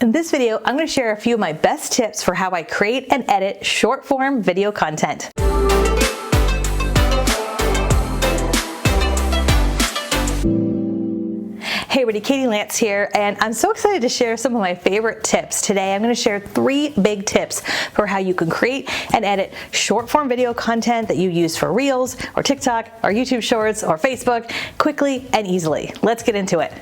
In this video, I'm going to share a few of my best tips for how I create and edit short-form video content. Hey everybody, Katie Lance here, and I'm so excited to share some of my favorite tips. Today I'm going to share 3 big tips for how you can create and edit short-form video content that you use for Reels or TikTok or YouTube Shorts or Facebook quickly and easily. Let's get into it.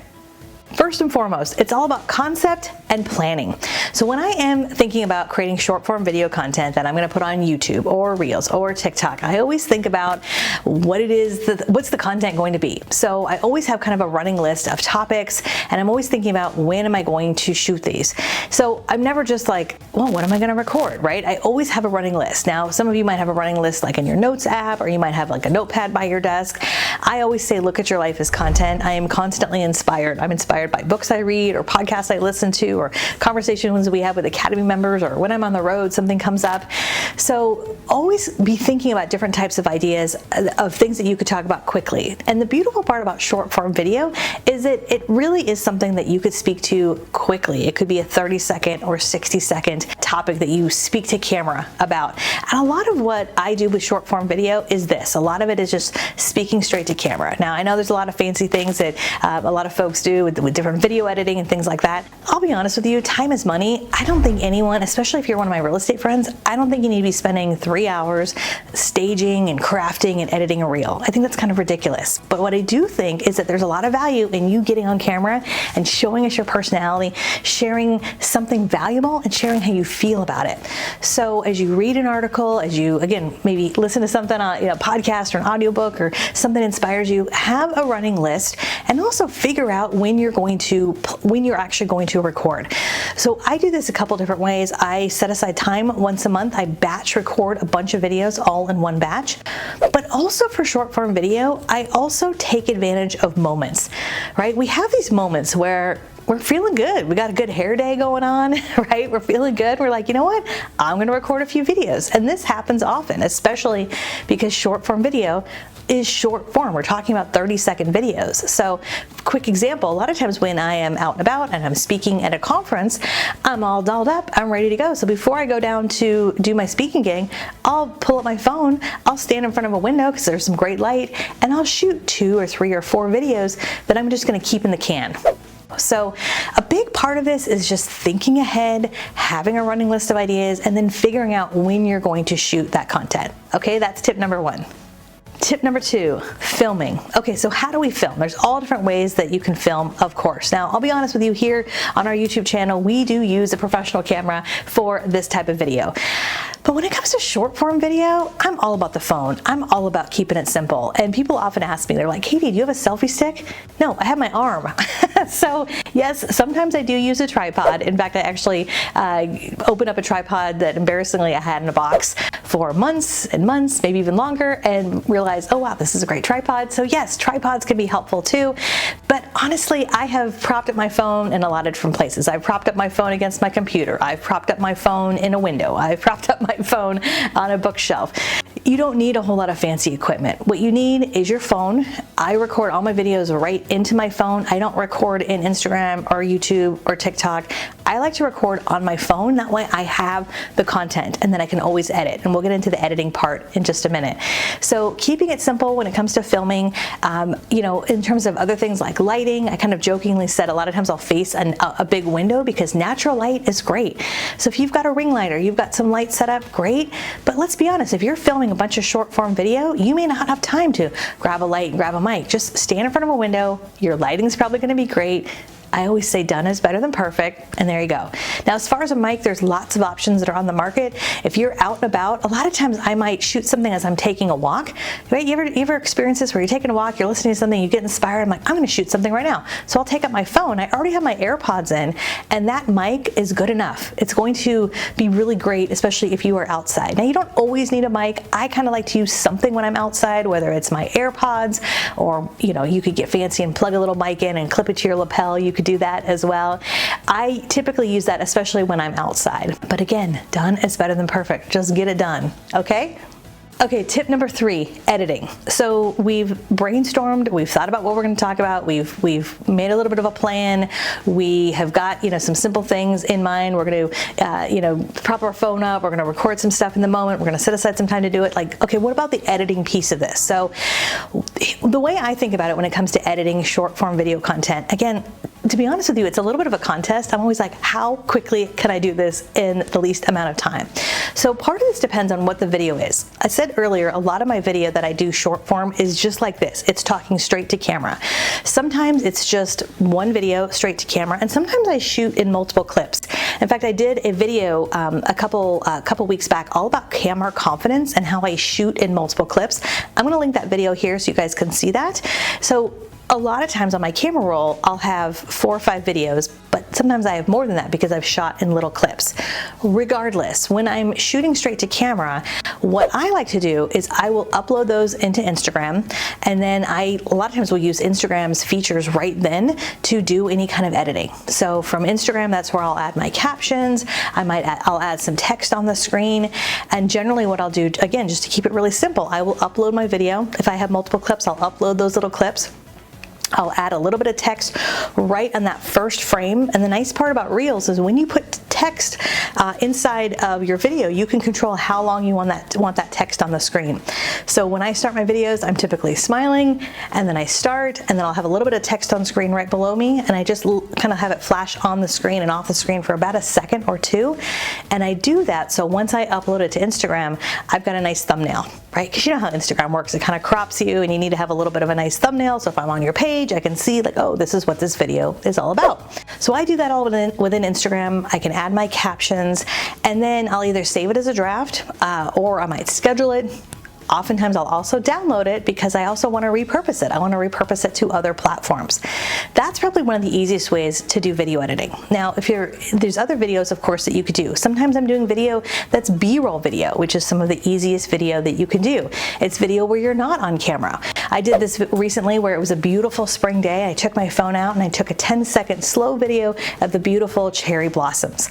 First and foremost, it's all about concept and planning. So when I am thinking about creating short form video content that I'm going to put on YouTube or Reels or TikTok, I always think about what it is, what's the content going to be. So I always have kind of a running list of topics, and I'm always thinking about when am I going to shoot these. So I'm never just like, well, what am I going to record, right? I always have a running list. Now, some of you might have a running list like in your notes app, or you might have like a notepad by your desk. I always say, look at your life as content. I am constantly inspired. I'm inspired by books I read or podcasts I listen to or conversations we have with Academy members, or when I'm on the road, something comes up. So always be thinking about different types of ideas of things that you could talk about quickly. And the beautiful part about short form video is that it really is something that you could speak to quickly. It could be a 30-second or 60-second topic that you speak to camera about. And a lot of what I do with short form video is this. A lot of it is just speaking straight to camera. Now, I know there's a lot of fancy things that a lot of folks do with different video editing and things like that. I'll be honest with you, time is money. I don't think anyone, especially if you're one of my real estate friends, I don't think you need to be spending 3 hours staging and crafting and editing a reel. I think that's kind of ridiculous. But what I do think is that there's a lot of value in you getting on camera and showing us your personality, sharing something valuable and sharing how you feel about it. So as you read an article, as you, again, maybe listen to something on a podcast or an audiobook or something inspires you, have a running list and also figure out when you're actually going to record. So I do this a couple different ways. I set aside time once a month. I batch record a bunch of videos all in one batch. But also for short form video, I also take advantage of moments, right? We have these moments where we're feeling good. We got a good hair day going on, right? We're feeling good. We're like, you know what? I'm going to record a few videos. And this happens often, especially because short form video is short form. We're talking about 30-second videos. So quick example, a lot of times when I am out and about and I'm speaking at a conference, I'm all dolled up, I'm ready to go. So before I go down to do my speaking gig, I'll pull up my phone, I'll stand in front of a window because there's some great light, and I'll shoot 2 or 3 or 4 videos that I'm just going to keep in the can. So a big part of this is just thinking ahead, having a running list of ideas, and then figuring out when you're going to shoot that content. Okay, that's tip number 1. Tip number 2, filming. Okay, so how do we film? There's all different ways that you can film, of course. Now, I'll be honest with you, here on our YouTube channel, we do use a professional camera for this type of video. But when it comes to short form video, I'm all about the phone. I'm all about keeping it simple. And people often ask me, they're like, Katie, do you have a selfie stick? No, I have my arm. So yes, sometimes I do use a tripod. In fact, I actually opened up a tripod that embarrassingly I had in a box for months and months, maybe even longer, and realized, oh wow, this is a great tripod. So yes, tripods can be helpful too. But honestly, I have propped up my phone in a lot of different places. I've propped up my phone against my computer. I've propped up my phone in a window. I've propped up my phone on a bookshelf. You don't need a whole lot of fancy equipment. What you need is your phone. I record all my videos right into my phone. I don't record in Instagram or YouTube or TikTok. I like to record on my phone. That way I have the content and then I can always edit. And we'll get into the editing part in just a minute. So keeping it simple when it comes to filming, in terms of other things like lighting, I kind of jokingly said a lot of times I'll face a big window because natural light is great. So if you've got a ring light or you've got some light set up, great. But let's be honest, if you're filming a bunch of short form video, you may not have time to grab a light and grab a mic. Just stand in front of a window. Your lighting's probably going to be great. I always say done is better than perfect, and there you go. Now, as far as a mic, there's lots of options that are on the market. If you're out and about, a lot of times I might shoot something as I'm taking a walk. Right? You ever experience this where you're taking a walk, you're listening to something, you get inspired, I'm like, I'm gonna shoot something right now. So I'll take up my phone, I already have my AirPods in, and that mic is good enough. It's going to be really great, especially if you are outside. Now, you don't always need a mic. I kind of like to use something when I'm outside, whether it's my AirPods or, you could get fancy and plug a little mic in and clip it to your lapel. You could do that as well. I typically use that especially when I'm outside. But again, done is better than perfect. Just get it done, okay? Okay, tip number 3, editing. So we've brainstormed, we've thought about what we're going to talk about, we've made a little bit of a plan, we have got, some simple things in mind. We're going to, prop our phone up, we're going to record some stuff in the moment, we're going to set aside some time to do it. Like, okay, what about the editing piece of this? So the way I think about it when it comes to editing short form video content, again, to be honest with you, it's a little bit of a contest. I'm always like, how quickly can I do this in the least amount of time? So part of this depends on what the video is. I said earlier, a lot of my video that I do short form is just like this. It's talking straight to camera. Sometimes it's just one video straight to camera, and sometimes I shoot in multiple clips. In fact, I did a video a couple weeks back all about camera confidence and how I shoot in multiple clips. I'm going to link that video here so you guys can see that. So a lot of times on my camera roll, I'll have 4 or 5 videos, but sometimes I have more than that because I've shot in little clips. Regardless, when I'm shooting straight to camera, what I like to do is I will upload those into Instagram, and then a lot of times will use Instagram's features right then to do any kind of editing. So from Instagram, that's where I'll add my captions. I'll add some text on the screen, and generally what I'll do, again, just to keep it really simple, I will upload my video. If I have multiple clips, I'll upload those little clips. I'll add a little bit of text right on that first frame. And the nice part about Reels is when you put text inside of your video, you can control how long you want that text on the screen. So when I start my videos, I'm typically smiling, and then I start, and then I'll have a little bit of text on screen right below me, and I just kind of have it flash on the screen and off the screen for about a second or two. And I do that so once I upload it to Instagram, I've got a nice thumbnail, right? Because you know how Instagram works. It kind of crops you, and you need to have a little bit of a nice thumbnail. So if I'm on your page, I can see like, oh, this is what this video is all about. So I do that all within Instagram. I can add my captions, and then I'll either save it as a draft or I might schedule it. Oftentimes I'll also download it because I also want to repurpose it. I want to repurpose it to other platforms. That's probably one of the easiest ways to do video editing. Now, there's other videos, of course, that you could do. Sometimes I'm doing video that's B-roll video, which is some of the easiest video that you can do. It's video where you're not on camera. I did this recently where it was a beautiful spring day. I took my phone out and I took a 10-second slow video of the beautiful cherry blossoms.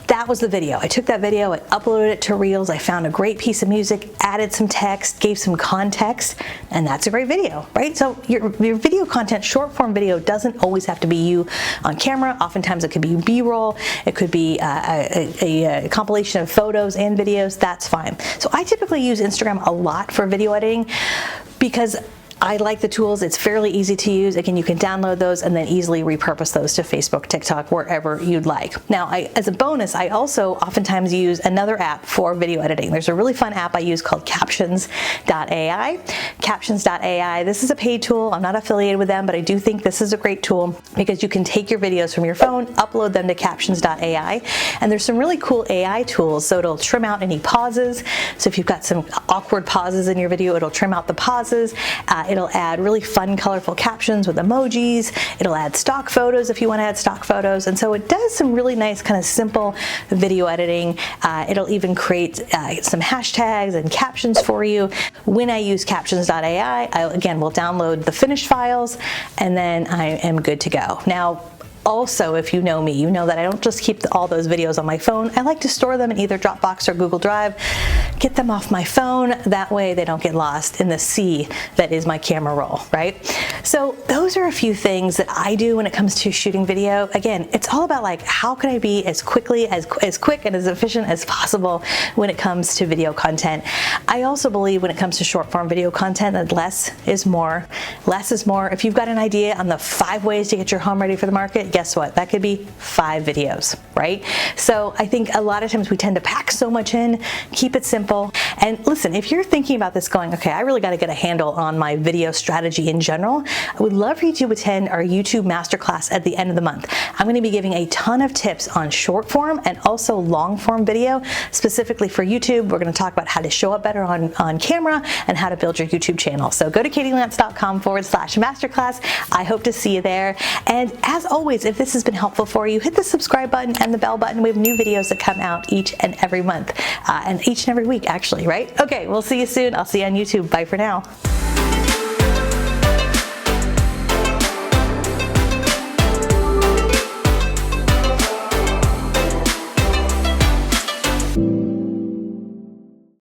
That was the video. I took that video, I uploaded it to Reels, I found a great piece of music, added some text, gave some context, and that's a great video, right? So your video content, short form video, doesn't always have to be you on camera. Oftentimes it could be B-roll, it could be a compilation of photos and videos, that's fine. So I typically use Instagram a lot for video editing because I like the tools. It's fairly easy to use. Again, you can download those and then easily repurpose those to Facebook, TikTok, wherever you'd like. Now, as a bonus, I also oftentimes use another app for video editing. There's a really fun app I use called Captions.ai. Captions.ai, this is a paid tool. I'm not affiliated with them, but I do think this is a great tool because you can take your videos from your phone, upload them to Captions.ai, and there's some really cool AI tools. So it'll trim out any pauses. So if you've got some awkward pauses in your video, it'll trim out the pauses. It'll add really fun, colorful captions with emojis. It'll add stock photos if you want to add stock photos. And so it does some really nice kind of simple video editing. It'll even create some hashtags and captions for you. When I use Captions.ai, I again will download the finished files, and then I am good to go. Now, also, if you know me, you know that I don't just keep all those videos on my phone. I like to store them in either Dropbox or Google Drive, get them off my phone. That way they don't get lost in the sea that is my camera roll, right? So those are a few things that I do when it comes to shooting video. Again, it's all about like, how can I be as quick and as efficient as possible when it comes to video content. I also believe when it comes to short form video content that less is more. Less is more. If you've got an idea on the 5 ways to get your home ready for the market, guess what? That could be 5 videos, right? So I think a lot of times we tend to pack so much in, keep it simple. And listen, if you're thinking about this going, okay, I really got to get a handle on my video strategy in general, I would love for you to attend our YouTube masterclass at the end of the month. I'm going to be giving a ton of tips on short form and also long form video, specifically for YouTube. We're going to talk about how to show up better on camera and how to build your YouTube channel. So go to katielance.com/masterclass. I hope to see you there. And as always, if this has been helpful for you, hit the subscribe button and the bell button. We have new videos that come out each and every month, and each and every week, actually, right? Okay, we'll see you soon. I'll see you on YouTube. Bye for now.